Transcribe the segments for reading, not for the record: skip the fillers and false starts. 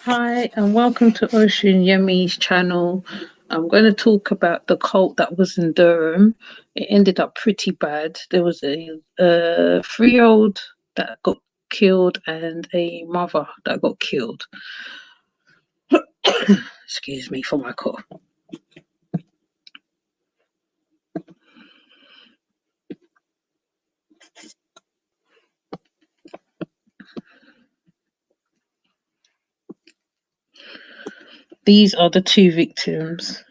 Hi, and welcome to Ocean Yemi's channel. I'm going to talk about the cult that was in Durham. It ended up pretty bad. There was a 3-year-old that got killed and a mother that got killed. Excuse me for my cough. These are the two victims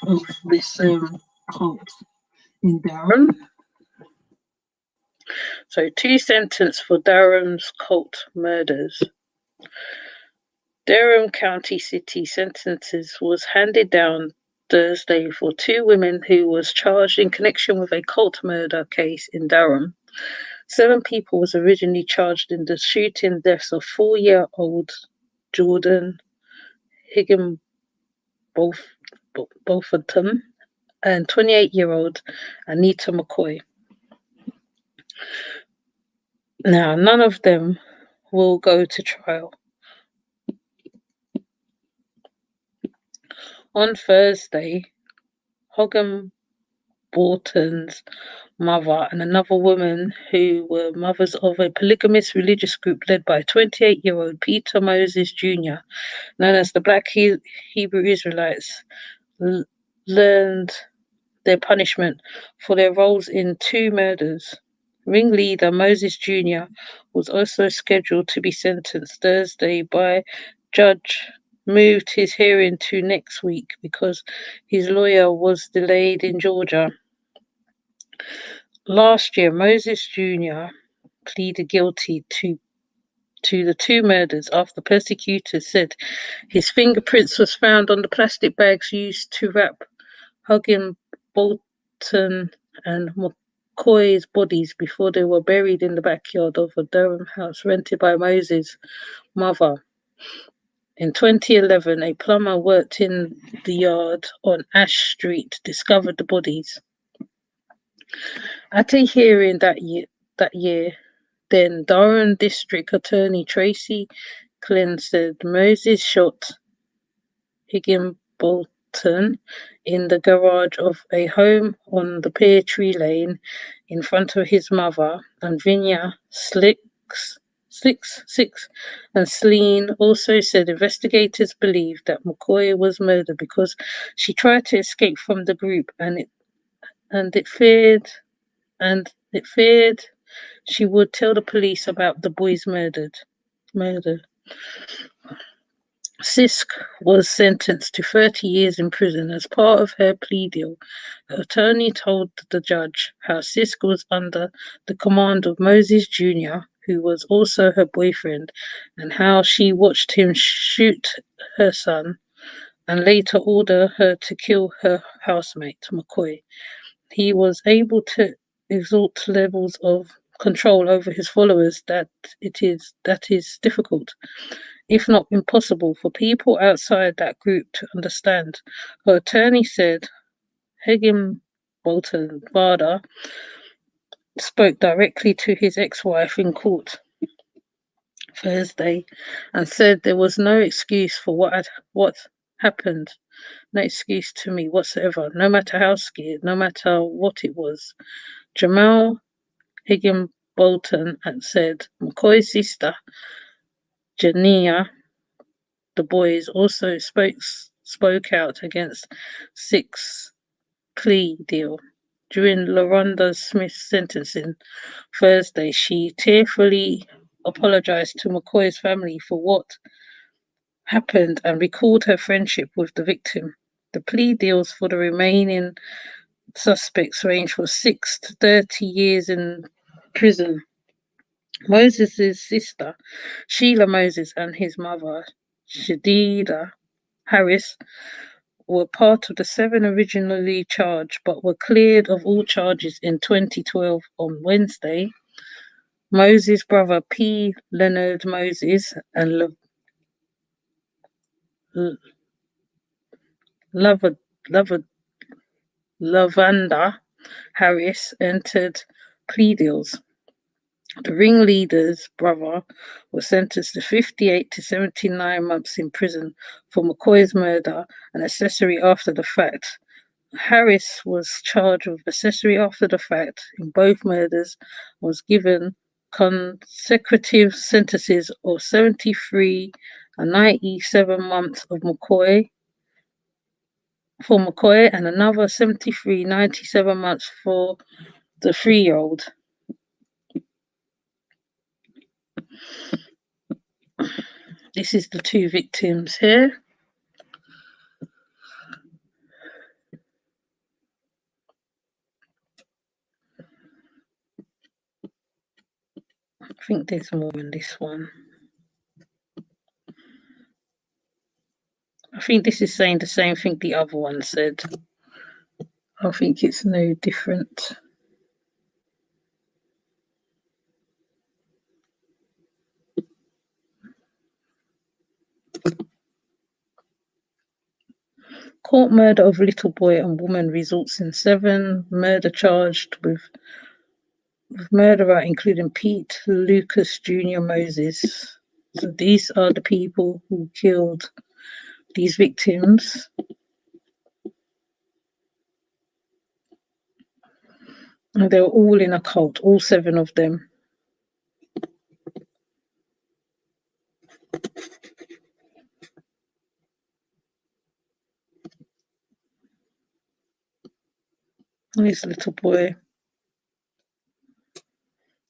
of this cult in Durham. So, two sentenced for Durham's cult murders. Durham County City sentences was handed down Thursday for two women who was charged in connection with a cult murder case in Durham. 7 people was originally charged in the shooting deaths of 4-year-old Jordan Higginbotham and 28-year-old Anita McCoy. Now, none of them will go to trial. On Thursday, Higginbotham's mother and another woman who were mothers of a polygamous religious group led by 28-year-old Peter Moses Jr., known as the Black Hebrew Israelites, learned their punishment for their roles in 2 murders. Ringleader Moses Jr. was also scheduled to be sentenced Thursday by judge moved his hearing to next week because his lawyer was delayed in Georgia. Last year, Moses Jr. pleaded guilty to the 2 murders after prosecutors said his fingerprints was found on the plastic bags used to wrap Higginbotham and McCoy's bodies before they were buried in the backyard of a Durham house rented by Moses' mother. In 2011, a plumber worked in the yard on Ash Street discovered the bodies. At a hearing that year, then Durham District Attorney Tracy Klin said Moses shot Higginbotham in the garage of a home on the Pear Tree Lane in front of his mother, and Vinya Six and Sleen also said investigators believe that McCoy was murdered because she tried to escape from the group and it feared she would tell the police about the boys' murder. Sisk was sentenced to 30 years in prison as part of her plea deal. Her attorney told the judge how Sisk was under the command of Moses Jr., who was also her boyfriend, and how she watched him shoot her son and later order her to kill her housemate, McCoy. He was able to exalt levels of control over his followers that is difficult, if not impossible, for people outside that group to understand. Her attorney said Higginbotham's father spoke directly to his ex-wife in court Thursday and said there was no excuse for what happened. No excuse to me whatsoever, no matter how scared, no matter what it was. Jamal Higginbotham had said McCoy's sister, Jania, the boys also spoke out against Sisk's plea deal. During LaRonda Smith's sentencing Thursday, she tearfully apologized to McCoy's family for what happened and recalled her friendship with the victim. The plea deals for the remaining suspects range from 6 to 30 years in prison. Moses' sister, Sheila Moses, and his mother, Shadida Harris, were part of the 7 originally charged but were cleared of all charges in 2012. On Wednesday, Moses' brother P. Leonard Moses and Lavanda Harris entered plea deals. The ringleader's brother was sentenced to 58 to 79 months in prison for McCoy's murder and accessory after the fact. Harris was charged with accessory after the fact in both murders, was given consecutive sentences of 73 and 97 months for McCoy, and another 73, 97 months for the 3-year-old. This is the 2 victims here. I think there's more in this one. I think this is saying the same thing the other one said. I think it's no different. Court murder of little boy and woman results in 7 murder charged with murderer, including Pete Lucas Jr. Moses. So these are the people who killed these victims. And they were all in a cult, all 7 of them. This little boy.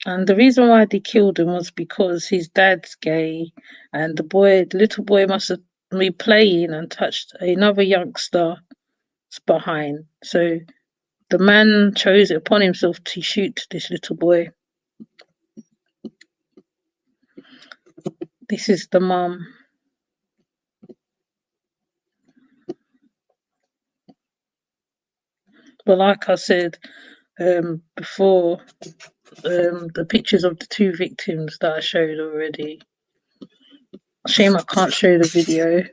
And the reason why they killed him was because his dad's gay, and the little boy must have been playing and touched another youngster behind. So the man chose it upon himself to shoot this little boy. This is the mum. But like I said before, the pictures of the 2 victims that I showed already. Shame I can't show the video.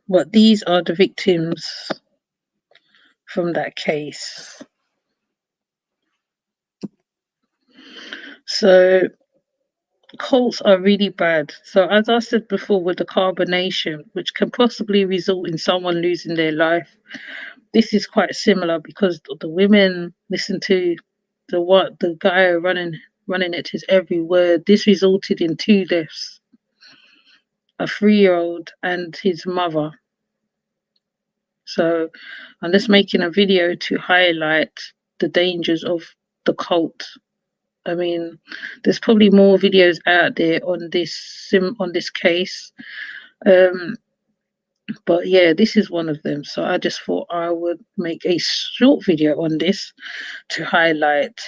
But these are the victims from that case. So cults are really bad. So as I said before, with the carbonation, which can possibly result in someone losing their life, this is quite similar because the women listen to the guy running it his every word. This resulted in 2 deaths, a 3-year-old and his mother. So I'm just making a video to highlight the dangers of the cult. I mean, there's probably more videos out there on this case. But yeah, this is one of them. So I just thought I would make a short video on this to highlight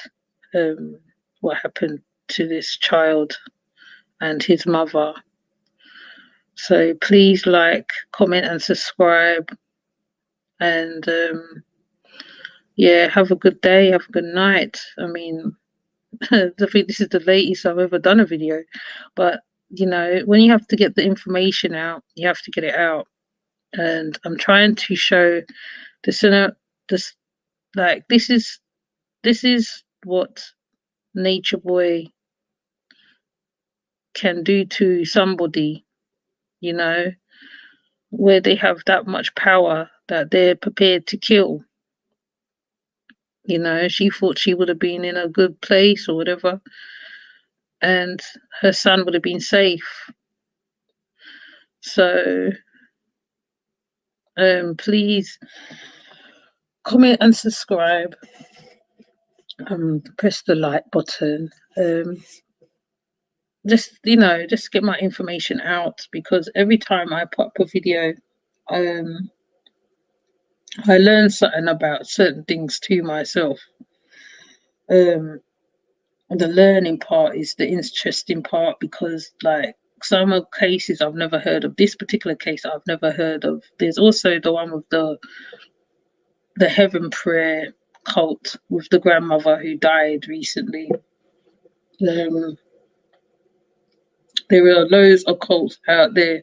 what happened to this child and his mother. So please like, comment and subscribe. And yeah, have a good day, have a good night. I mean, I think this is the latest I've ever done a video. But, you know, when you have to get the information out, you have to get it out. And I'm trying to show this like this is what Nature Boy can do to somebody, you know, where they have that much power that they're prepared to kill. You know, she thought she would have been in a good place or whatever, and her son would have been safe. So please comment and subscribe. Press the like button. Just get my information out, because every time I put up a video, I learn something about certain things to myself. The learning part is the interesting part, because like some of cases I've never heard of. This particular case I've never heard of. There's also the one with the heaven prayer cult with the grandmother who died recently. There are loads of cults out there,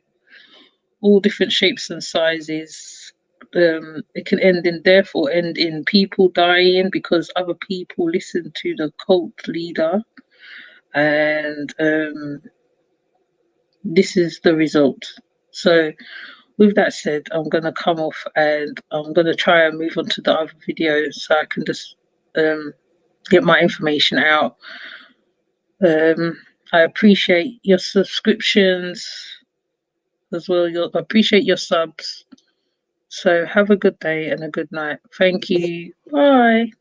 all different shapes and sizes. it can end in death or end in people dying because other people listen to the cult leader, and this is the result. So with that said, I'm gonna come off and I'm gonna try and move on to the other videos so I can just get my information out. I appreciate your subscriptions as well. I appreciate your subs. So have a good day and a good night. Thank you. Bye.